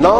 9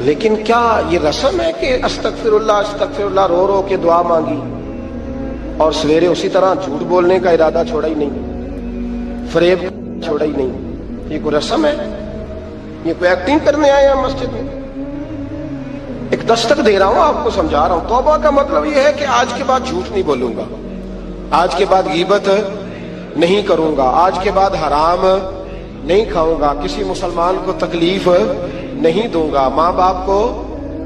لیکن کیا یہ رسم ہے کہ استغفراللہ رو رو کے دعا مانگی اور سویرے اسی طرح جھوٹ بولنے کا ارادہ چھوڑا ہی نہیں، فریب چھوڑا ہی نہیں؟ یہ کوئی رسم ہے؟ یہ کوئی ایکٹنگ کرنے آئے ہیں مسجد میں؟ ایک دستک دے رہا ہوں، آپ کو سمجھا رہا ہوں۔ توبہ کا مطلب یہ ہے کہ آج کے بعد جھوٹ نہیں بولوں گا، آج کے بعد غیبت نہیں کروں گا، آج کے بعد حرام نہیں کھاؤں گا، کسی مسلمان کو تکلیف نہیں دوں گا، ماں باپ کو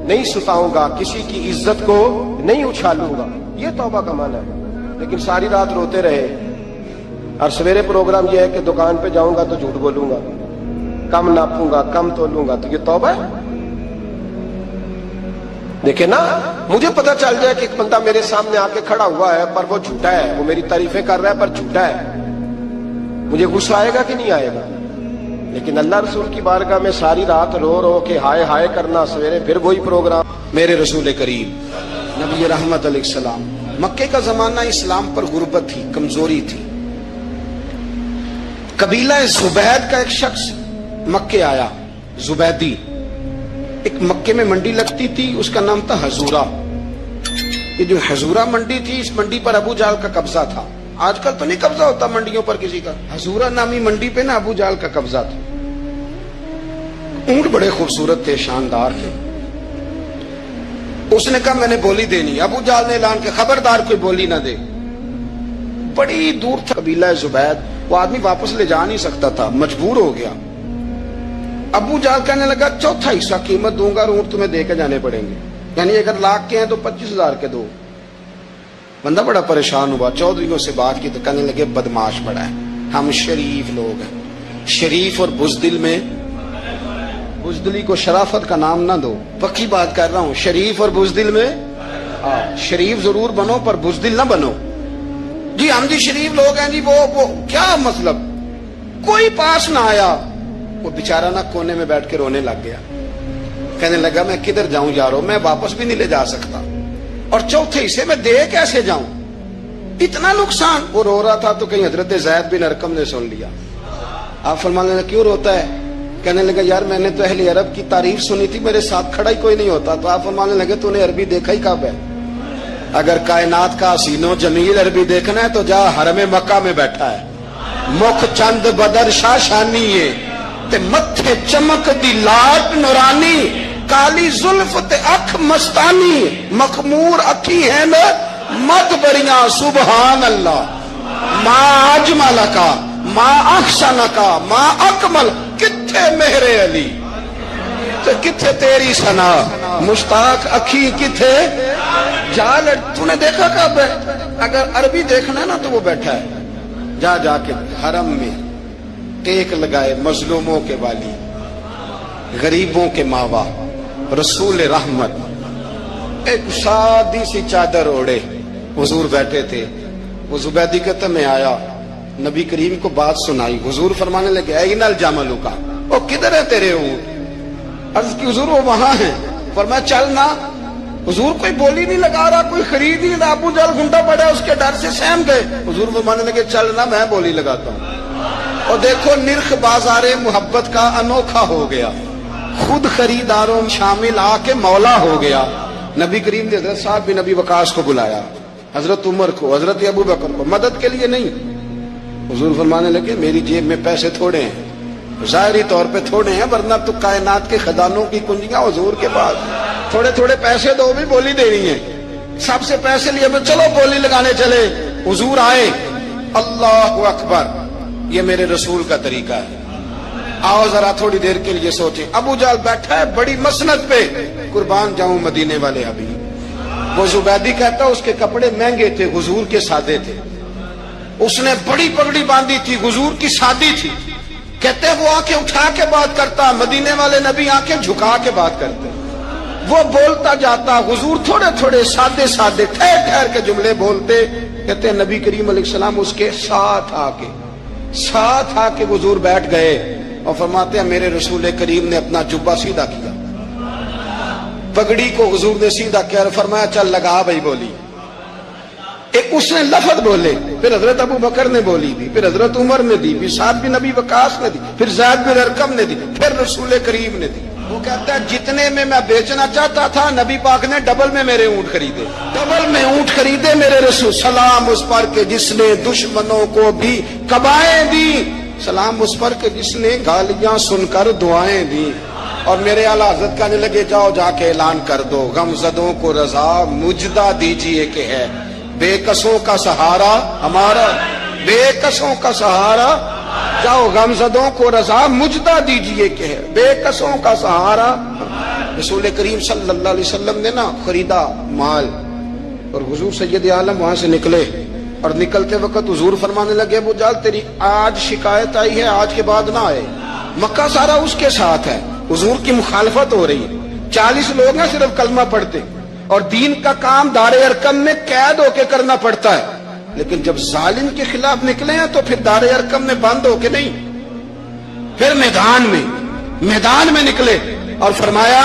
نہیں ستاؤں گا، کسی کی عزت کو نہیں اچھالوں گا۔ یہ توبہ کا معنی ہے۔ لیکن ساری رات روتے رہے اور سویرے پروگرام یہ ہے کہ دکان پہ جاؤں گا تو جھوٹ بولوں گا، کم ناپوں گا، کم تولوں گا، تو یہ توبہ ہے؟ دیکھیں نا، مجھے پتا چل جائے کہ ایک بندہ میرے سامنے آ کے کھڑا ہوا ہے پر وہ جھوٹا ہے، وہ میری تعریفیں کر رہا ہے پر جھوٹا ہے، مجھے غصہ آئے گا کہ نہیں آئے گا؟ لیکن اللہ رسول کی بارگاہ میں ساری رات رو رو کے ہائے ہائے کرنا، سویرے پھر وہی پروگرام۔ میرے رسول کریم نبی رحمت علیہ السلام، مکے کا زمانہ اسلام پر غربت تھی، کمزوری تھی۔ قبیلہ زبید کا ایک شخص مکے آیا، زبیدی، ایک مکے میں منڈی لگتی تھی، اس کا نام تھا حضورہ۔ یہ جو حضورہ منڈی تھی، اس منڈی پر ابو جہل کا قبضہ تھا۔ آج کل تو نہیں قبضہ ہوتا منڈیوں پر کسی کا، حضورہ نامی منڈی پہ نا ابو جہل کا قبضہ تھا۔ اونٹ بڑے خوبصورت تھے، شاندار تھے۔ اس نے کہا میں نے بولی دینی، ابو جہل نے اعلان کیا خبردار کوئی بولی نہ دے۔ بڑی دور تھا قبیلہ زبید، وہ آدمی واپس لے جا نہیں سکتا تھا، مجبور ہو گیا۔ ابو جہل کہنے لگا چوتھا حصہ قیمت دوں گا اور اونٹ تمہیں دے کے جانے پڑیں گے، یعنی اگر لاکھ کے ہیں تو 25,000 کے دو۔ بندہ بڑا پریشان ہوا، چودھریوں سے بات کی تو کہنے لگے بدماش بڑا ہے، ہم شریف لوگ ہیں، شریف اور بزدل میں، بزدلی کو شرافت کا نام نہ دو، پکی بات کر رہا ہوں، شریف اور بزدل میں شریف ضرور بنو پر بزدل نہ بنو۔ جی ہم جی شریف لوگ ہیں جی، وہ کیا مطلب؟ کوئی پاس نہ آیا، وہ بیچارہ نہ کونے میں بیٹھ کے رونے لگ گیا، کہنے لگا میں کدھر جاؤں یارو، میں واپس بھی نہیں لے جا سکتا، اور چوتھے حصے میں دے کیسے جاؤں، اتنا نقصان۔ وہ رو رہا تھا تو کہیں حضرت زید بن ارقم نے سن لیا۔ آپ فرمانے لگے کیوں روتا ہے؟ کہنے لگا یار میں نے تو اہل عرب کی تعریف سنی تھی، میرے ساتھ کھڑا ہی کوئی نہیں ہوتا۔ تو آپ فرمانے لگے تو نے عربی دیکھا ہی کب ہے؟ اگر کائنات کا حسین و جمیل عربی دیکھنا ہے تو جا حرم مکہ میں بیٹھا ہے، مکھ چند بدر شاشانی ہے تے متھے چمک دی لاٹ نورانی، کالی زلف تے اکھ مستانی، مخمور اکھی ہیں مد بریاں سبحان اللہ، ما اجمل کا ما احسن کا ما اکمل، کتھے مہر علی تے کتھے تیری ثنا، مشتاق اکھی کتھے جال۔ تو نے دیکھا کب ہے؟ اگر عربی دیکھنا ہے نا تو وہ بیٹھا ہے، جا جا کے حرم میں ٹیک لگائے، مظلوموں کے والی، غریبوں کے ماوا، رسول رحمت، ایک سادی سی چادر اوڑے حضور بیٹھے تھے۔ وہ زبیدی کہتا میں آیا، نبی کریم کو بات سنائی، حضور فرمانے لگے این الجمل کا، وہ کدھر ہے تیرے اونٹ؟ عرض کی حضور وہ وہاں ہیں۔ فرمایا چل نہ، حضور کوئی بولی نہیں لگا رہا، کوئی خرید ہی نہ، ابو جہل گھنٹا پڑا اس کے ڈر سے سہم گئے۔ حضور فرمانے لگے چل نہ، میں بولی لگاتا ہوں۔ اور دیکھو نرخ بازار محبت کا انوکھا ہو گیا، خود خریداروں شامل آ کے مولا ہو گیا۔ نبی کریم نے حضرت صاحب بن ابی وقاص کو بلایا، حضرت عمر کو، حضرت ابو بکر کو، مدد کے لیے نہیں۔ حضور فرمانے لگے میری جیب میں پیسے تھوڑے ہیں، ظاہری طور پہ تھوڑے ہیں، ورنہ تو کائنات کے خزانوں کی کنجیاں حضور کے پاس، تھوڑے تھوڑے پیسے دو بھی بولی دینی ہے۔ سب سے پیسے لیے چلو بولی لگانے چلے۔ حضور آئے، اللہ اکبر، یہ میرے رسول کا طریقہ ہے، آؤ ذرا تھوڑی دیر کے لیے سوچیں۔ ابو جہل بیٹھا ہے بڑی مسند پہ، قربان جاؤں مدینے والے حبیب۔ وہ زبیدی کہتا اس کے کپڑے مہنگے تھے، حضور کے سادے تھے، اس نے بڑی پگڑی باندھی تھی، حضور کی سادی تھی۔ کہتے وہ آنکھیں اٹھا کے بات کرتا، مدینے والے نبی آنکھیں جھکا کے بات کرتے۔ وہ بولتا جاتا، حضور تھوڑے تھوڑے سادے سادے ٹھہر ٹھہر کے جملے بولتے۔ کہتے ہیں نبی کریم علیہ السلام اس کے ساتھ آ کے حضور بیٹھ گئے اور فرماتے ہیں میرے رسول کریم نے اپنا جبہ سیدھا کیا، پگڑی کو حضور نے سیدھا کیا اور فرمایا چل لگا بھائی بولی۔ ایک اس نے لفظ بولے، پھر حضرت ابو بکر نے بولی دی، پھر حضرت عمر نے دی، پھر سعد بن ابی وقاص نے دی، پھر زید بن ارقم نے دی، پھر رسول کریم نے دی۔ وہ کہتا ہے جتنے میں بیچنا چاہتا تھا نبی پاک نے ڈبل میں میرے اونٹ خریدے، ڈبل میں اونٹ خریدے میرے رسول۔ سلام اس پر کہ جس نے دشمنوں کو بھی کبائیں دی، سلام اس پر کہ جس نے گالیاں سن کر دعائیں دی۔ اور میرے اعلیٰ حضرت کہنے لگے جاؤ جا کے اعلان کر دو، غم زدوں کو رضا مجدہ دیجئے کہ ہے بے کسوں کا سہارا ہمارا، بے کسوں کا سہارا، جاؤ غم زدوں کو رضا مجدہ دیجئے کہ ہے بے کسوں کا سہارا۔ رسول کریم صلی اللہ علیہ وسلم نے نا خریدا مال، اور حضور سید عالم وہاں سے نکلے، اور نکلتے وقت حضور فرمانے لگے ابو جہل تیری آج شکایت آئی ہے، آج کے بعد نہ آئے، مکہ سارا اس کے ساتھ ہے، حضور کی مخالفت ہو رہی ہے، 40 لوگ ہیں صرف کلمہ پڑھتے، اور دین کا کام دار ارکم میں قید ہو کے کرنا پڑتا ہے، لیکن جب ظالم کے خلاف نکلے ہیں تو پھر دار ارکم میں بند ہو کے نہیں، پھر میدان میں نکلے اور فرمایا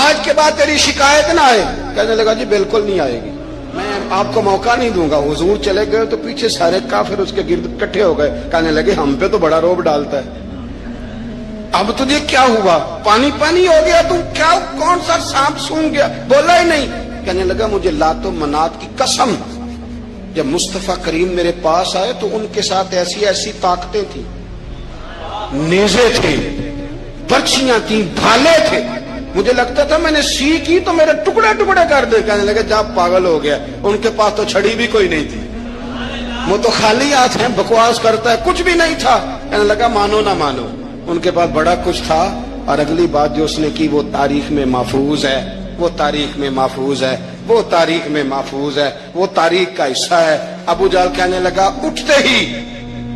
آج کے بعد تیری شکایت نہ آئے۔ کہنے لگا جی بالکل نہیں آئے گی، میں آپ کو موقع نہیں دوں گا۔ حضور چلے گئے تو پیچھے سارے کافر اس کے گرد اکٹھے ہو گئے، کہنے لگے ہم پہ تو بڑا روب ڈالتا ہے، اب تجھے کیا ہوا، پانی پانی ہو گیا، تم کیا کون سا سانپ سونگ گیا، بولا ہی نہیں۔ کہنے لگا مجھے لات و منات کی قسم، جب مصطفیٰ کریم میرے پاس آئے تو ان کے ساتھ ایسی ایسی طاقتیں تھیں، نیزے تھے، برچیاں تھیں، بھالے تھے، مجھے لگتا تھا میں نے سی کی تو میرے ٹکڑے ٹکڑے کر دے۔ کہنے لگے جب پاگل ہو گیا، ان کے پاس تو چھڑی بھی کوئی نہیں تھی، وہ تو خالی ہاتھ ہیں، بکواس کرتا ہے، کچھ بھی نہیں تھا۔ کہنے لگا مانو نہ مانو، ان کے پاس بڑا کچھ تھا، اور اگلی بات جو اس نے کی وہ تاریخ میں محفوظ ہے، وہ تاریخ میں محفوظ ہے، وہ تاریخ میں محفوظ ہے، وہ تاریخ کا حصہ ہے۔ ابو جہل کہنے لگا اٹھتے ہی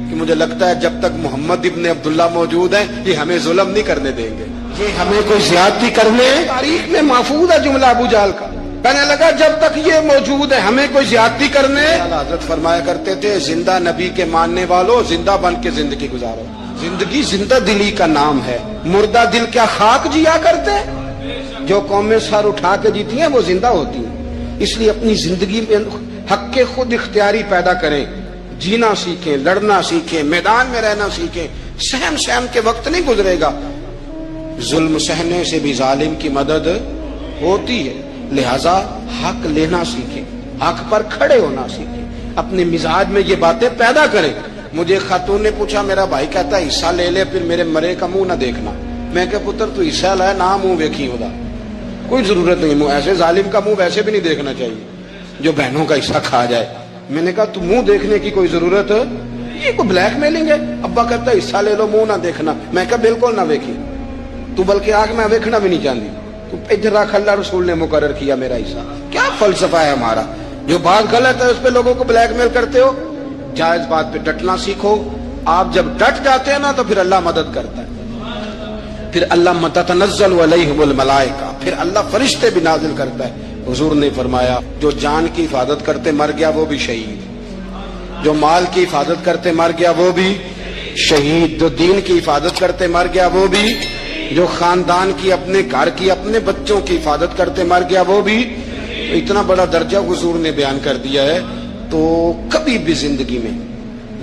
کہ مجھے لگتا ہے جب تک محمد ابن عبداللہ موجود ہیں یہ ہمیں ظلم نہیں کرنے دیں گے، یہ ہمیں کوئی زیادتی کرنے، تاریخ میں محفوظ ہے جملہ ابو جہل کا۔ کہنے لگا جب تک یہ موجود ہے ہمیں کوئی زیادتی کرنے۔ حضرت فرمایا کرتے تھے زندہ نبی کے ماننے والوں زندہ بن کے زندگی گزارو، زندگی زندہ دلی کا نام ہے، مردہ دل کیا خاک جیا کرتے، جو قومیں سر اٹھا کے جیتی ہیں وہ زندہ ہوتی ہیں۔ اس لیے اپنی زندگی میں حق کے خود اختیاری پیدا کریں، جینا سیکھیں، لڑنا سیکھیں، میدان میں رہنا سیکھیں، سہم کے وقت نہیں گزرے گا، ظلم سہنے سے بھی ظالم کی مدد ہوتی ہے، لہذا حق لینا سیکھیں، حق پر کھڑے ہونا سیکھیں، اپنے مزاج میں یہ باتیں پیدا کریں۔ مجھے خاتون نے پوچھا، میرا بھائی کہتا ہے حصہ لے لے پھر میرے مرے کا منہ نہ دیکھنا، میں کہ پتر تو حصہ لائے نہ منہ دیکھی ہوگا، کوئی ضرورت نہیں، منہ ایسے ظالم کا منہ ویسے بھی نہیں دیکھنا چاہیے جو بہنوں کا حصہ کھا جائے۔ میں نے کہا تو منہ دیکھنے کی کوئی ضرورت ہے، یہ کوئی بلیک میلنگ ہے؟ ابا کہتا ہے حصہ لے لو منہ نہ دیکھنا، میں کہا بالکل نہ دیکھی، تو بلکہ آگ میں دیکھنا بھی نہیں چاہتی، تو ادھر رکھ، اللہ رسول نے مقرر کیا میرا حصہ۔ کیا فلسفہ ہے ہمارا، جو بات غلط ہے اس پہ لوگوں کو بلیک میل کرتے ہو، جائز بات پہ ڈٹنا سیکھو۔ آپ جب ڈٹ جاتے ہیں نا تو پھر اللہ مدد کرتا ہے، پھر اللہ تتنزل علیہم الملائکہ، پھر اللہ فرشتے بھی نازل کرتا ہے۔ حضور نے فرمایا جو جان کی حفاظت کرتے مر گیا وہ بھی شہید، جو مال کی حفاظت کرتے مر گیا وہ بھی شہید، جو دین کی حفاظت کرتے مر گیا وہ بھی، جو خاندان کی، اپنے گھر کی، اپنے بچوں کی حفاظت کرتے مر گیا وہ بھی۔ اتنا بڑا درجہ حضور نے بیان کر دیا ہے، تو کبھی بھی زندگی میں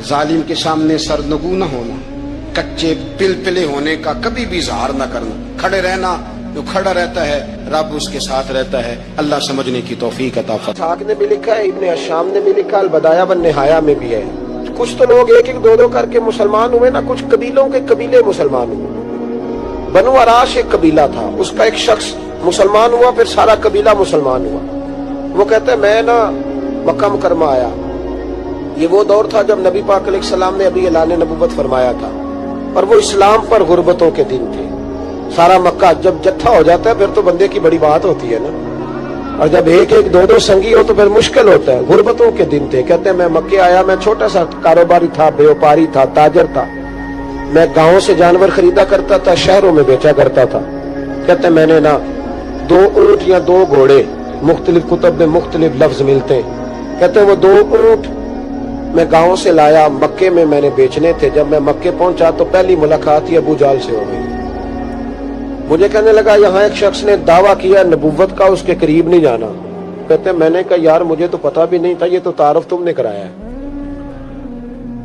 ظالم کے سامنے سرنگو نہ ہونا، کچے پلپلے ہونے کا کبھی بھی اظہار نہ کرنا، کھڑے رہنا، جو کھڑا رہتا ہے رب اس کے ساتھ رہتا ہے۔ اللہ سمجھنے کی توفیق عطا فرمائے۔ اسحاق نے بھی لکھا ہے، ابن حشام نے بھی لکھا، البدایہ والنہایہ میں بھی ہے۔ کچھ تو لوگ ایک ایک دو دو کر کے مسلمان ہوئے نا، کچھ قبیلوں کے قبیلے مسلمان ہوئے۔ بنو عراش ایک قبیلہ تھا، اس کا ایک شخص مسلمان ہوا، پھر سارا قبیلہ مسلمان ہوا۔ وہ کہتا ہے میں نا مکہ مکرمہ آیا، یہ وہ دور تھا جب نبی پاک علیہ السلام نے ابھی اعلان نبوت فرمایا تھا، اور وہ اسلام پر غربتوں کے دن تھے۔ سارا مکہ جب جتھا ہو جاتا ہے پھر تو بندے کی بڑی بات ہوتی ہے نا، اور جب ایک ایک دو دو سنگی ہو تو پھر مشکل ہوتا ہے۔ غربتوں کے دن تھے، کہتے ہیں میں مکے آیا، میں چھوٹا سا کاروباری تھا، بیوپاری تھا، تاجر تھا، میں گاؤں سے جانور خریدا کرتا تھا، شہروں میں بیچا کرتا تھا۔ کہتے ہیں میں نے نا 2 اونٹ یا 2 گھوڑے، مختلف کتب میں مختلف لفظ ملتے ہیں، کہتے ہیں وہ 2 اونٹ میں گاؤں سے لایا، مکے میں نے بیچنے تھے۔ جب میں مکے پہنچا تو پہلی ملاقات ہی ابو جہل سے ہو گئی۔ مجھے کہنے لگا یہاں ایک شخص نے دعویٰ کیا نبوت کا، اس کے قریب نہیں جانا۔ کہتے ہیں میں نے کہا یار مجھے تو پتا بھی نہیں تھا، یہ تو تعارف تم نے کرایا ہے۔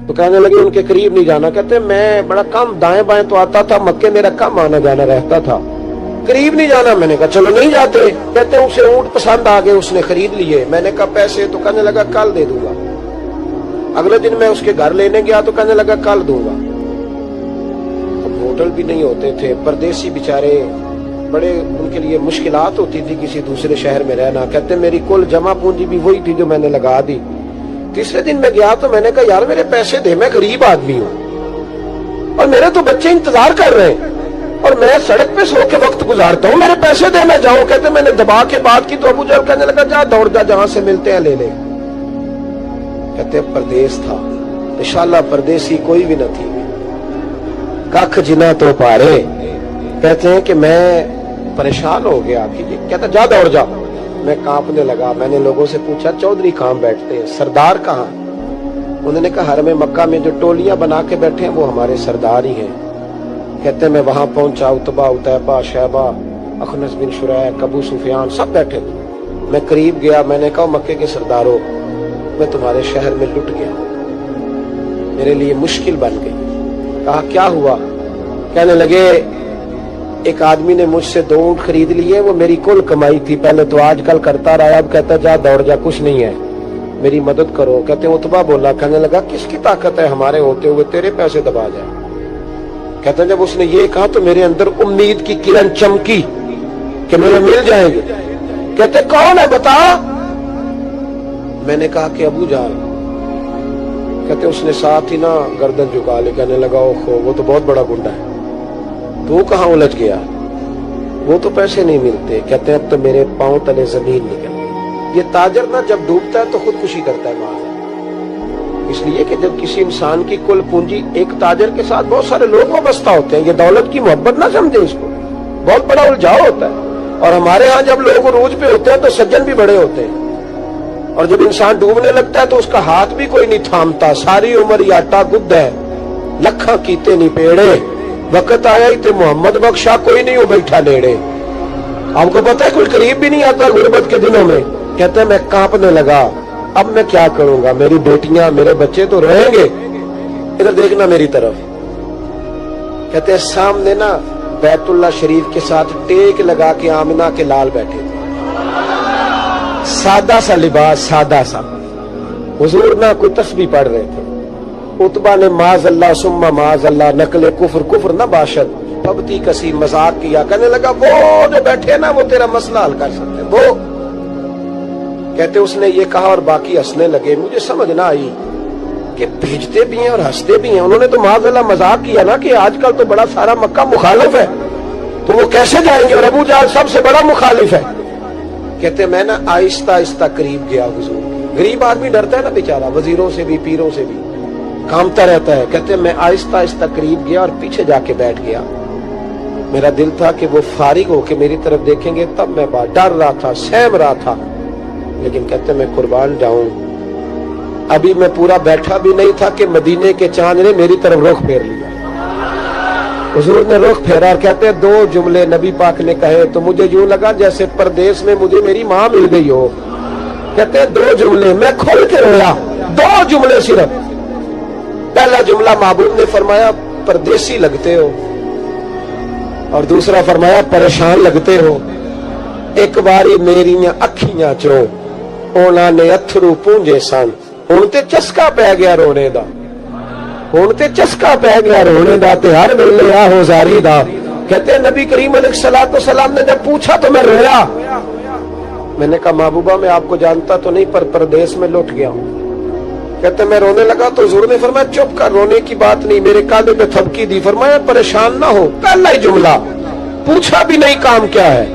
تو کہنے لگے ان کے قریب نہیں جانا۔ کہتے ہیں میں بڑا کم دائیں بائیں تو آتا تھا، مکے میرا کم آنا جانا رہتا تھا، قریب نہیں جانا. میں نے کہا چلو نہیں جاتے. کہتے ہیں اسے اونٹ پسند آ گئے, اس نے خرید لیے. میں نے کہا پیسے؟ تو کہنے لگا کل دے دوں گا. اگلے دن میں اس کے گھر لینے گیا تو کہنے لگا کل دوں گا. اب ہوٹل بھی نہیں ہوتے تھے, پردیسی بیچارے, بڑے ان کے لیے مشکلات ہوتی تھی کسی دوسرے شہر میں رہنا. کہتے میری کل جمع پونجی بھی وہی تھی جو میں نے لگا دی. تیسرے دن میں گیا تو میں نے کہا یار میرے پیسے دے, میں غریب آدمی ہوں اور میرے تو بچے انتظار کر رہے ہیں اور میں سڑک پہ سو کے وقت گزارتا ہوں, میرے پیسے دے میں جاؤں. کہتے میں نے دبا کے بات کی تو ابو جہل کہنے لگا جا دوڑ جا, جہاں سے ملتے ہیں لے لے. کہتے پردیس تھا, انشاءاللہ پردیسی کوئی بھی نہ تھی. کخ جنا تو پارے. کہتے ہیں کہ میں پریشان ہو گیا. کہتا جا دوڑ جا. میں کانپنے لگا. میں نے لوگوں سے پوچھا چودھری کہاں بیٹھتے ہیں, سردار کہاں؟ انہوں نے کہا حرم مکہ میں جو ٹولیاں بنا کے بیٹھے ہیں وہ ہمارے سردار ہی ہیں. کہتے میں وہاں پہنچا, اتبا, اتیبہ, شیبہ, اخنس بن شریح, ابو سفیان سب بیٹھے تھے. میں قریب گیا. میں نے کہا مکے کے سرداروں, میں تمہارے شہر میں لٹ گیا, میرے لیے مشکل بن گئی. کہا کیا ہوا؟ کہنے لگے ایک آدمی نے مجھ سے 2 اونٹ خرید لیے, وہ میری کل کمائی تھی, پہلے تو آج کل کرتا رہا, اب کہتا جا دوڑ جا, کچھ نہیں ہے, میری مدد کرو. کہتے ہیں اتبا بولا. کہنے لگا کس کی طاقت ہے ہمارے ہوتے ہوئے تیرے پیسے دبا جائے؟ کہتے ہیں جب اس نے یہ کہا تو میرے اندر امید کی کرن چمکی کہ میرے مل جائیں گے. کہتے کون ہے بتا؟ میں نے کہا کہ ابو جہل. کہتے اس نے ساتھ ہی نا گردن جھکا لی. کہنے لگا اوہو وہ تو بہت بڑا گنڈا ہے, تو کہاں الجھ گیا؟ وہ تو پیسے نہیں ملتے. کہتے ہیں اب تو میرے پاؤں تلے زمین نکل گئی. یہ تاجر نا جب ڈوبتا ہے تو خودکشی کرتا ہے معاذ. اس لیے کہ جب کسی انسان کی کل پونجی, ایک تاجر کے ساتھ بہت سارے لوگ وابستہ ہوتے ہیں, یہ دولت کی محبت نہ سمجھے, اس کو بہت بڑا الجھاؤ ہوتا ہے. اور ہمارے ہاں جب لوگ عروج پہ ہوتے ہیں تو سجن بھی بڑے ہوتے ہیں, اور جب انسان ڈوبنے لگتا ہے تو اس کا ہاتھ بھی کوئی نہیں تھامتا. ساری عمر یہ آٹا گد ہے, لکھاں کیتے نہیں پیڑے, وقت آیا ہی تے محمد بخشا, کوئی نہیں ہو بیٹھا نیڑے. آپ کو پتا ہے کوئی قریب بھی نہیں آتا غربت کے دنوں میں. کہتے ہیں میں کانپنے لگا, اب میں کیا کروں گا, میری بیٹیاں میرے بچے تو رہیں گے. ادھر دیکھنا میری طرف. کہتے ہیں سامنے نا بیت اللہ شریف کے ساتھ ٹیک لگا کے آمنہ کے لال بیٹھے تھے, سادہ سا لباس, سادہ سا. حضور نہ کوئی تسبیح پڑھ رہے تھے. اتبا نے معاذ اللہ ثم معاذ اللہ, نقل کفر, کفر نہ باشد, پبتی کسی مذاق کیا. کہنے لگا وہ جو بیٹھے نا وہ تیرا مسئلہ حل کر سکتے ہیں, وہ. کہتے اس نے یہ کہا اور باقی ہنسنے لگے. مجھے سمجھ نہ آئی کہ بھیجتے بھی ہیں اور ہنستے بھی ہیں. انہوں نے تو معاذ اللہ مذاق کیا نا کہ آج کل تو بڑا سارا مکہ مخالف ہے, تو وہ کیسے جائیں گے, اور ابو جہل سب سے بڑا مخالف ہے. کہتے میں نا آہستہ آہستہ قریب گیا حضور. غریب آدمی ڈرتا ہے نا بیچارہ, وزیروں سے بھی, پیروں سے بھی, کامتا رہتا ہے. کہتے میں آہستہ آہستہ قریب گیا اور پیچھے جا کے بیٹھ گیا. میرا دل تھا کہ وہ فارغ ہو کے میری طرف دیکھیں گے, تب میں ڈر رہا تھا, سہم رہا تھا. لیکن کہتے میں قربان جاؤں, ابھی میں پورا بیٹھا بھی نہیں تھا کہ مدینے کے چاند نے میری طرف رخ پھیر لیا. حضور نے رخ پھیرا اور کہتے 2 جملے نبی پاک نے کہے تو مجھے یوں لگا جیسے پردیس میں مجھے میری ماں مل گئی ہو. کہتے 2 جملے, میں کھل کے رویا. 2 جملے صرف. پہلا جملہ محبوب نے فرمایا پردیسی لگتے ہو, اور دوسرا فرمایا پریشان لگتے ہو. ایک باری میری اکھیاں چوں اونا نے اتھرو پونجے سن, ہن تے چسکا پہ گیا رونے دا, ہن تے چسکا پہ گیا رونے دا, تے ہر ویلے آہو زاری دا. کہتے ہیں نبی کریم علیہ الصلوۃ والسلام نے جب پوچھا تو میں رویا. میں نے کہا محبوبہ میں آپ کو جانتا تو نہیں, پر پردیس میں لٹ گیا ہوں. کہتے میں رونے لگا تو حضور نے فرمایا چپ کر, رونے کی بات نہیں. میرے کاندھے پہ تھپکی دی, فرمایا پریشان نہ ہو. پہلا ہی جملہ, پوچھا بھی نہیں کام کیا ہے,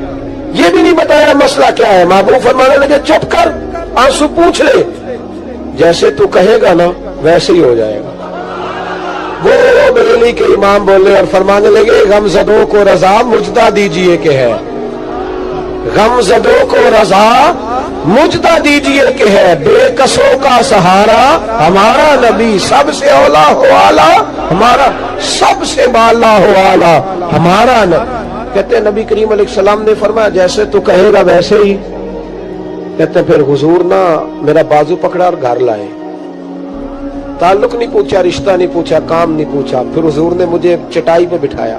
یہ بھی نہیں بتایا مسئلہ کیا ہے. محبوب فرمانے لگے چپ کر, آنسو پوچھ لے, جیسے تو کہے گا نا ویسے ہی ہو جائے گا. وہ بریلی کے امام بولے اور فرمانے لگے غم زدوں کو رضا مجدہ دیجئے کہ ہے, غم زدوں کو رضا مجدہ دیجئے کہ ہے, بے کسوں کا سہارا ہمارا نبی, سب سے اولا ہو آلہ ہمارا, سب سے بالا ہو آلہ ہمارا نبی. کہتے ہیں نبی کریم علیہ السلام نے فرمایا جیسے تو کہے گا ویسے ہی. کہتے پھر حضور نا میرا بازو پکڑا اور گھر لائے. تعلق نہیں پوچھا, رشتہ نہیں پوچھا, کام نہیں پوچھا. پھر حضور نے مجھے چٹائی پہ بٹھایا,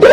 2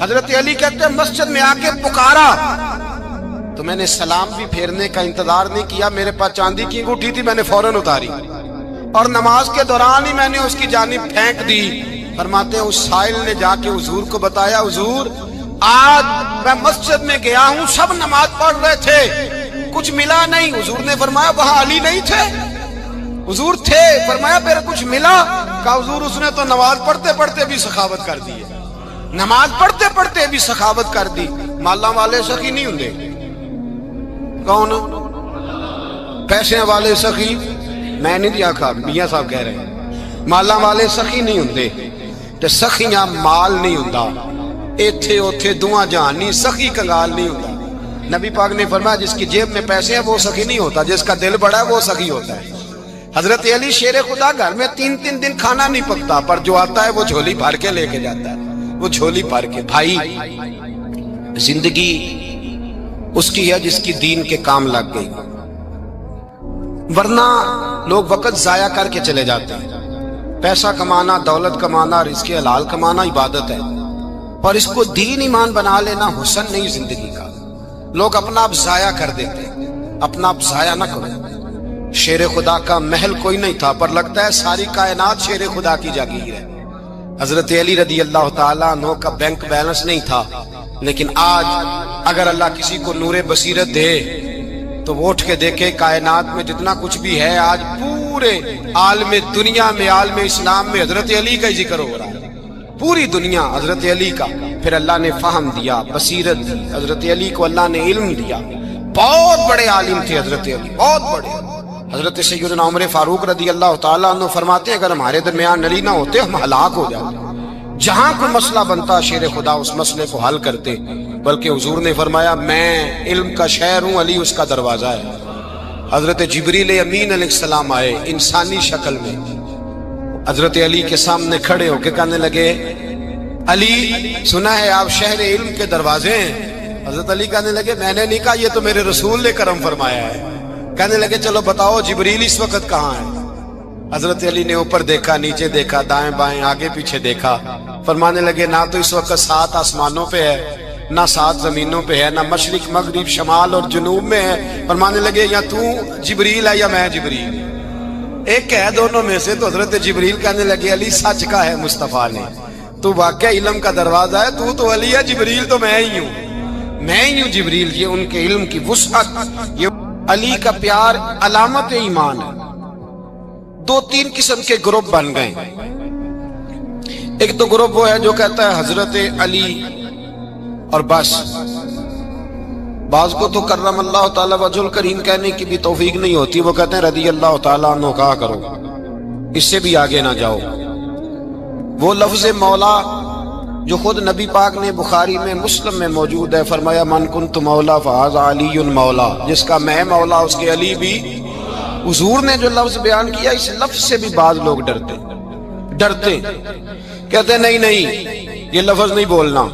حضرت علی کہتے ہیں مسجد میں آ کے پکارا تو میں نے سلام بھی پھیرنے کا انتظار نہیں کیا، میرے پاس چاندی کی انگوٹھی تھی، میں نے فوراً اتاری اور نماز کے دوران ہی میں نے اس کی جانب پھینک دی۔ فرماتے ہیں اس سائل نے جا کے حضور کو بتایا، حضور آج میں مسجد میں گیا ہوں، سب نماز پڑھ رہے تھے، کچھ ملا نہیں۔ حضور نے فرمایا وہاں علی نہیں تھے؟ حضور تھے۔ فرمایا پھر کچھ ملا؟ کہا حضور اس نے تو نماز پڑھتے پڑھتے بھی سخاوت کر دی، نماز پڑھتے پڑھتے بھی سخاوت کر دی۔ مالا والے سخی نہیں ہوندے؟ کون؟ پیسے والے سخی؟ میں نہیں دیا کھا، میاں صاحب کہہ رہے ہیں مالا والے سخی نہیں ہوندے، تے سخیاں مال نہیں ہوندا، ایتھے اوتھے دعا جہان نہیں، سخی کنگال نہیں ہوندا۔ نبی پاک نے فرمایا جس کی جیب میں پیسے ہیں وہ سخی نہیں ہوتا، جس کا دل بڑا ہے وہ سخی ہوتا ہے۔ حضرت علی شیر خدا گھر میں 3 دن کھانا نہیں پکتا، پر جو آتا ہے وہ جھولی بھر کے لے کے جاتا ہے، وہ جھولی بھر کے۔ بھائی زندگی اس کی ہے جس کی دین کے کام لگ گئی، ورنہ لوگ وقت ضائع کر کے چلے جاتے ہیں۔ پیسہ کمانا، دولت کمانا، رزق حلال کمانا عبادت ہے، اور اس کو دین ایمان بنا لینا حسن نہیں زندگی کا۔ لوگ اپنا آپ ضائع کر دیتے ہیں، اپنا آپ ضائع نہ کرو۔ شیر خدا کا محل کوئی نہیں تھا، پر لگتا ہے ساری کائنات شیر خدا کی جاگیر ہے۔ حضرت علی رضی اللہ تعالیٰ عنہ کا بینک بیلنس نہیں تھا، لیکن آج اگر اللہ کسی کو نور بصیرت دے تو وہ اٹھ کے دیکھے کائنات میں جتنا کچھ بھی ہے، آج پورے عالم دنیا میں، عالم اسلام میں حضرت علی کا ہی ذکر ہو رہا ہے، پوری دنیا حضرت علی کا۔ پھر اللہ نے فہم دیا، بصیرت دی، حضرت علی کو اللہ نے علم دیا۔ بہت بڑے عالم تھے حضرت علی، بہت بڑے۔ حضرت سیدنا عمر فاروق رضی اللہ تعالیٰ عنہ فرماتے ہیں اگر ہمارے درمیان علی نہ ہوتے ہم ہلاک ہو جاتے، جہاں کوئی مسئلہ بنتا شیر خدا اس مسئلے کو حل کرتے۔ بلکہ حضور نے فرمایا میں علم کا شہر ہوں، علی اس کا دروازہ ہے۔ حضرت جبریل امین علیہ السلام آئے انسانی شکل میں، حضرت علی کے سامنے کھڑے ہو کے کہنے لگے علی سنا ہے آپ شہر علم کے دروازے ہیں؟ حضرت علی کہنے لگے میں نے نہیں کہا، یہ تو میرے رسول نے کرم فرمایا ہے۔ کہنے لگے چلو بتاؤ جبریل اس وقت کہاں ہے؟ حضرت علی نے اوپر دیکھا، نیچے دیکھا، دائیں بائیں آگے پیچھے دیکھا۔ فرمانے لگے نہ تو اس وقت 7 آسمانوں پہ ہے، نہ 7 زمینوں پہ ہے، نہ مشرق مغرب شمال اور جنوب میں ہے۔ فرمانے لگے یا تو جبریل ہے یا میں جبریل، ایک ہے دونوں میں سے۔ تو حضرت جبریل کہنے لگے علی سچ کا ہے مصطفیٰ نے، تو واقعہ علم کا دروازہ ہے، تو علی ہے، جبریل تو میں ہی ہوں، میں ہی ہوں جبریل۔ یہ ان کے علم کی وسعت، یہ علی کا پیار علامت ایمان ہے۔ 2-3 قسم کے گروپ بن گئے۔ ایک تو گروپ وہ ہے جو کہتا ہے حضرت علی اور بس، بعض کو تو کرم اللہ تعالیٰ وجہ الکریم کہنے کی بھی توفیق نہیں ہوتی، وہ کہتے ہیں رضی اللہ تعالیٰ عنہ کہا کرو، اس سے بھی آگے نہ جاؤ۔ وہ لفظ مولا جو خود نبی پاک نے بخاری میں مسلم میں موجود ہے، فرمایا من کنت مولا فہذا علی مولا، جس کا میں مولا اس کے علی بھی۔ حضور نے جو لفظ بیان کیا اس لفظ سے بھی بعض لوگ ڈرتے کہتے نہیں یہ لفظ نہیں بولنا،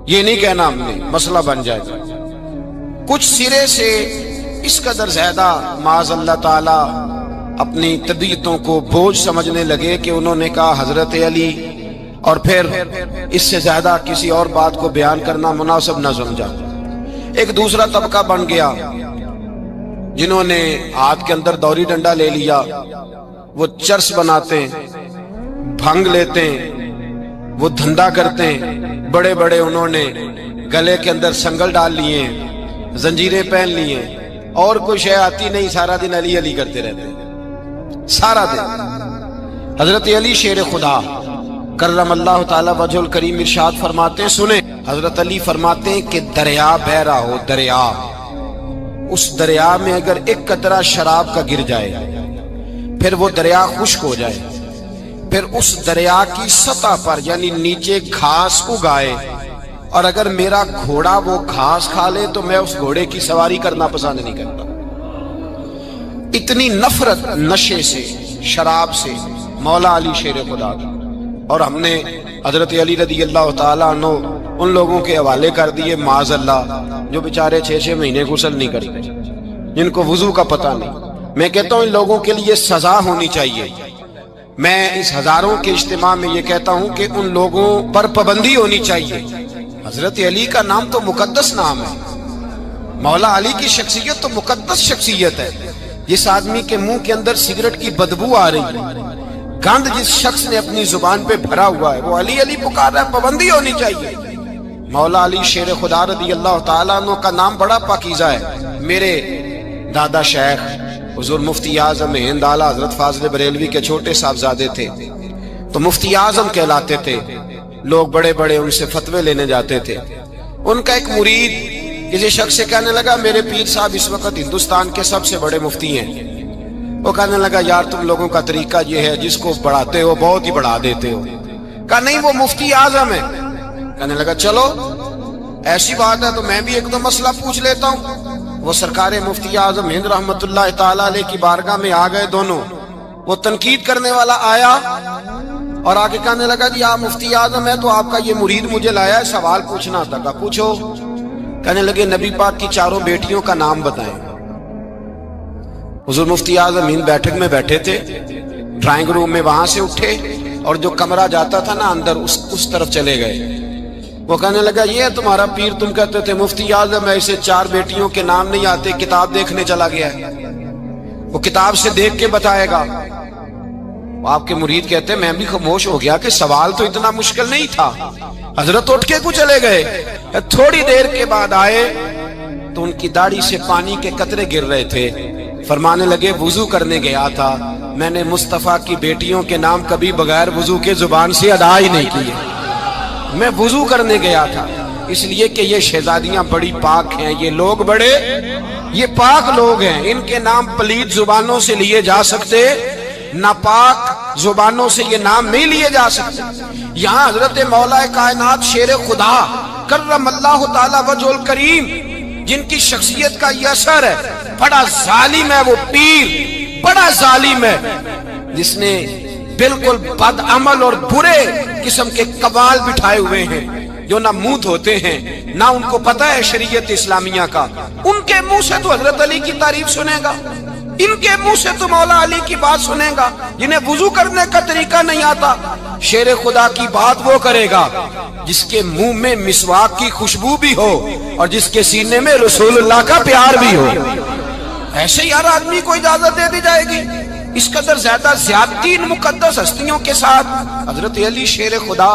یہ نہیں کہنا، ہم نے مسئلہ بن جائے گا۔ کچھ سرے سے اس قدر زیادہ معاذ اللہ تعالی اپنی طبیعتوں کو بوجھ سمجھنے لگے کہ انہوں نے کہا حضرت علی، اور پھر اس سے زیادہ کسی اور بات کو بیان کرنا مناسب نہ سمجھا۔ ایک دوسرا طبقہ بن گیا جنہوں نے ہاتھ کے اندر دوری ڈنڈا لے لیا، وہ چرس بناتے ہیں، بھنگ لیتے ہیں، وہ دھندا کرتے ہیں، بڑے بڑے انہوں نے گلے کے اندر سنگل ڈال لیے ہیں، زنجیریں پہن لی ہیں، اور کوئی شے آتی نہیں، سارا دن علی علی کرتے رہتے ہیں سارا دن۔ حضرت علی شیر خدا کرم اللہ تعالی وجہ الکریم ارشاد فرماتے ہیں، سنیں حضرت علی فرماتے ہیں کہ دریا بہ رہا ہو، دریا، اس دریا میں اگر ایک قطرہ شراب کا گر جائے پھر وہ دریا خشک ہو جائے، پھر اس دریا کی سطح پر یعنی نیچے گھاس اگائے، اور اگر میرا گھوڑا وہ گھاس کھا لے تو میں اس گھوڑے کی سواری کرنا پسند نہیں کرتا۔ اتنی نفرت نشے سے، شراب سے مولا علی شیر خدا کا۔ اور ہم نے حضرت علی رضی اللہ تعالیٰ عنہ ان لوگوں کے حوالے کر دیے معاذ اللہ جو بیچارے 6 مہینے غسل نہیں کرتے، جن کو وضو کا پتہ نہیں۔ میں کہتا ہوں ان لوگوں کے لیے سزا ہونی چاہیے۔ میں اس ہزاروں کے اجتماع میں یہ کہتا ہوں کہ ان لوگوں پر پابندی ہونی چاہیے حضرت علی کا نام تو مقدس نام ہے، مولا علی کی شخصیت تو مقدس شخصیت ہے۔ جس آدمی کے منہ کے اندر سگریٹ کی بدبو آ رہی ہے، گند جس شخص نے اپنی زبان پہ بھرا ہوا ہے، وہ علی علی پکار رہا ہے، پابندی ہونی چاہیے۔ مولا علی شیر خدا رضی اللہ تعالیٰ عنہ کا نام بڑا پاکیزہ ہے۔ میرے دادا شیخ حضور مفتی اعظم ہند اعلیٰ حضرت فاضل بریلوی کے چھوٹے صاحبزادے تھے، تو مفتی اعظم کہلاتے تھے، لوگ بڑے بڑے ان سے فتوے لینے جاتے تھے۔ ان کا ایک مرید کسی شخص سے کہنے لگا میرے پیر صاحب اس وقت ہندوستان کے سب سے بڑے مفتی ہیں۔ وہ کہنے لگا یار تم لوگوں کا طریقہ یہ ہے، جس کو بڑھاتے ہو بہت ہی بڑھا دیتے ہو۔ کہا نہیں وہ مفتی اعظم ہے۔ کہنے لگا چلو ایسی بات ہے تو میں بھی ایک دو مسئلہ پوچھ لیتا ہوں۔ وہ سرکار مفتی اعظم ہند رحمت اللہ تعالیٰ علیہ کی بارگاہ میں آ گئے دونوں۔ وہ تنقید کرنے والا آیا اور آگے کہنے لگا جی آپ مفتی اعظم ہے تو آپ کا یہ مرید مجھے لایا ہے، سوال پوچھنا تھا۔ کہا پوچھو۔ کہنے لگے نبی پاک کی چاروں بیٹیوں کا نام بتائیں۔ حضور مفتی اعظم ہند بیٹھک میں بیٹھے تھے، ڈرائنگ روم میں وہاں سے اٹھے اور جو کمرہ جاتا تھا نا اندر اس طرف چلے گئے۔ وہ کہنے لگا یہ ہے تمہارا پیر، تم کہتے تھے مفتی اعظم ہے، اسے چار بیٹیوں کے نام نہیں آتے، کتاب دیکھنے چلا گیا ہے، وہ کتاب سے دیکھ کے بتائے گا۔ آپ کے مرید کہتے ہیں میں بھی خاموش ہو گیا کہ سوال تو اتنا مشکل نہیں تھا۔ حضرت اٹھ کے کو چلے گئے۔ تھوڑی دیر کے بعد آئے تو ان کی داڑھی سے پانی کے قطرے گر رہے تھے۔ فرمانے لگے وضو کرنے گیا تھا، میں نے مصطفیٰ کی بیٹیوں کے نام کبھی بغیر وضو کے زبان سے ادا ہی نہیں کیے، میں وضو کرنے گیا تھا، اس لیے کہ یہ شہزادیاں بڑی پاک ہیں، یہ لوگ بڑے یہ پاک لوگ ہیں، ان کے نام پلید زبانوں سے لیے جا سکتے، ناپاک زبانوں سے یہ نام نہیں لیے جا سکتے۔ یہاں حضرت مولا کائنات شیر خدا کرم اللہ تعالی وجہ الکریم جن کی شخصیت کا یہ اثر ہے، بڑا ظالم ہے وہ پیر، بڑا ظالم ہے جس نے بالکل بد عمل اور برے قسم کے قبال بٹھائے ہوئے ہیں، جو نہ منہ دھوتے ہیں نہ ان کو پتہ ہے شریعت اسلامیہ کا۔ ان کے منہ سے تو حضرت علی کی تعریف سنے گا، ان کے منہ سے تو مولا علی کی بات سنے گا، جنہیں وضو کرنے کا طریقہ نہیں آتا۔ شیر خدا کی بات وہ کرے گا جس کے منہ میں مسواک کی خوشبو بھی ہو اور جس کے سینے میں رسول اللہ کا پیار بھی ہو۔ ایسے ہی ہر آدمی کو اجازت دے دی جائے گی؟ اس قدر زیادہ زیادتی ان مقدس ہستیوں کے ساتھ۔ حضرت علی شیر خدا،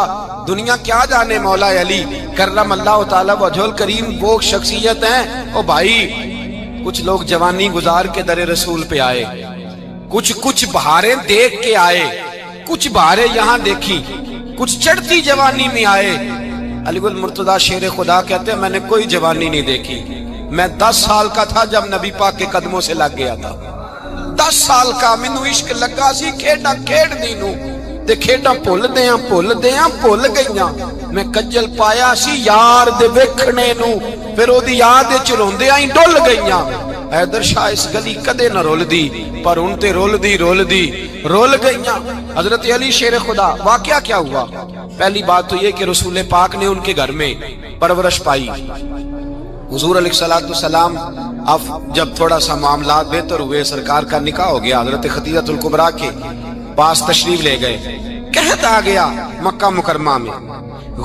دنیا کیا جانے مولا علی کرم اللہ تعالی وجہ الکریم وہ شخصیت ہیں۔ او بھائی کچھ لوگ جوانی گزار کے در رسول پہ آئے، کچھ بہاریں دیکھ کے آئے، کچھ بہاریں یہاں دیکھی، کچھ چڑھتی جوانی میں آئے۔ علی گل مرتضیٰ شیر خدا کہتے ہیں میں نے کوئی جوانی نہیں دیکھی، میں 10 سال کا تھا جب نبی پاک کے قدموں سے لگ گیا تھا، 10 سال کا مینوں عشق لگا سی، کھیڈا کھیڈ دی نو تے کھیڈا بھول گئیاں، میں کجل پایا سی یار دے ویکھنے نو، پھر او دی یاد وچ روندیاں ہی ڈل گئیاں۔ حیدر شاہ اس گلی کدے نہ رول دی، پر ان تے رول گئیاں۔ حضرت علی شیر خدا، واقعہ کیا ہوا؟ پہلی بات تو یہ کہ رسول پاک نے ان کے گھر میں پرورش پائی۔ حضور علیہ السلام اب جب تھوڑا سا معاملات بہتر ہوئے، سرکار کا نکاح ہو گیا، حضرت خدیجہ الکبریٰ کے پاس تشریف لے گئے۔ قحط آ گیا مکہ مکرمہ میں،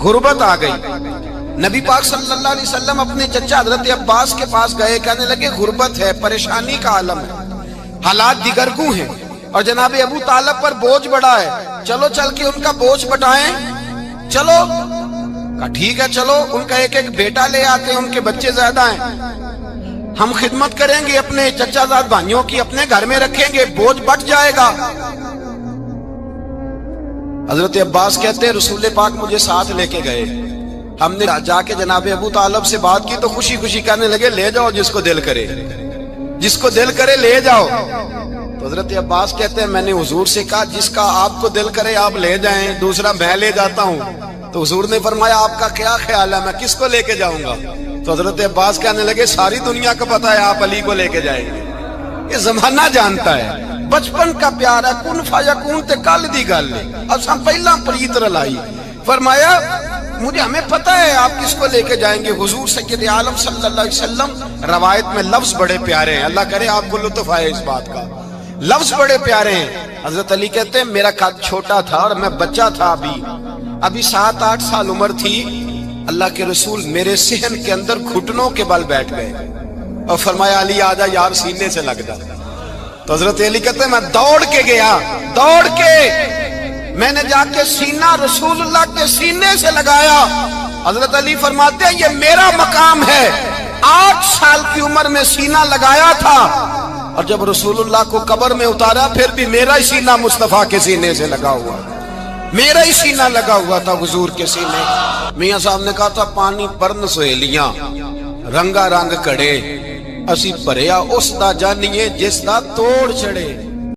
غربت آ گئی۔ نبی پاک صلی اللہ علیہ وسلم اپنے چچا حضرت عباس کے پاس گئے، کہنے لگے غربت ہے، پریشانی کا عالم ہے، حالات دیگرگوں ہیں اور جناب ابو طالب پر بوجھ بڑا ہے، چلو چل کے ان کا بوجھ بٹائیں۔ چلو کہا ٹھیک ہے چلو، ان کا ایک بیٹا لے آتے ہیں، ان کے بچے زیادہ ہیں، ہم خدمت کریں گے اپنے چچا زاد بھائیوں کی، اپنے گھر میں رکھیں گے، بوجھ بٹ جائے گا۔ حضرت عباس کہتے ہیں رسول پاک مجھے ساتھ لے کے گئے، ہم نے جا کے جناب ابو طالب سے بات کی تو خوشی خوشی کہنے لگے لے جاؤ جس کو دل کرے، جس کو دل کرے لے جاؤ۔ تو حضرت عباس کہتے ہیں میں نے حضور سے کہا جس کا آپ کو دل کرے آپ لے جائیں، دوسرا میں لے جاتا ہوں۔ تو حضور نے فرمایا آپ کا کیا خیال ہے، میں کس کو لے کے جاؤں گا؟ تو حضرت عباس کہنے لگے ساری دنیا کو پتا ہے آپ علی کو لے کے جائیں گے، یہ زمانہ جانتا ہے، بچپن کا پیار ہے، کن فیکون تے کل دی گل ہے، اساں پہلا پریت رلائی۔ فرمایا مجھے ہمیں پتہ ہے آپ کس کو لے کے جائیں گے۔ حضور سید عالم صلی اللہ علیہ وسلم، روایت میں لفظ بڑے پیارے ہیں، اللہ کرے آپ کو لطف آئے اس بات کا، لفظ بڑے پیارے ہیں۔ حضرت علی کہتے ہیں میرا قد چھوٹا تھا اور میں بچہ تھا، ابھی 7-8 سال عمر تھی، اللہ کے رسول میرے صحن کے اندر گھٹنوں کے بل بیٹھ گئے اور فرمایا علی آجا یار سینے سے لگ جا. تو حضرت علی کہتے ہیں میں دوڑ کے گیا, دوڑ کے میں نے جا کے سینہ رسول اللہ کے سینے سے لگایا. حضرت علی فرماتے ہیں یہ میرا مقام ہے. 8 سال کی عمر میں سینہ لگایا تھا اور جب رسول اللہ کو قبر میں اتارا پھر بھی میرا ہی سینہ مصطفیٰ کے سینے سے لگا ہوا, میرا ہی سینہ لگا ہوا تھا حضور کے سینے. میاں صاحب نے کہا تھا پانی پرن سہیلیاں رنگا رنگ کڑے اسی بھریا اس دا جانیے جس دا توڑ چڑھے.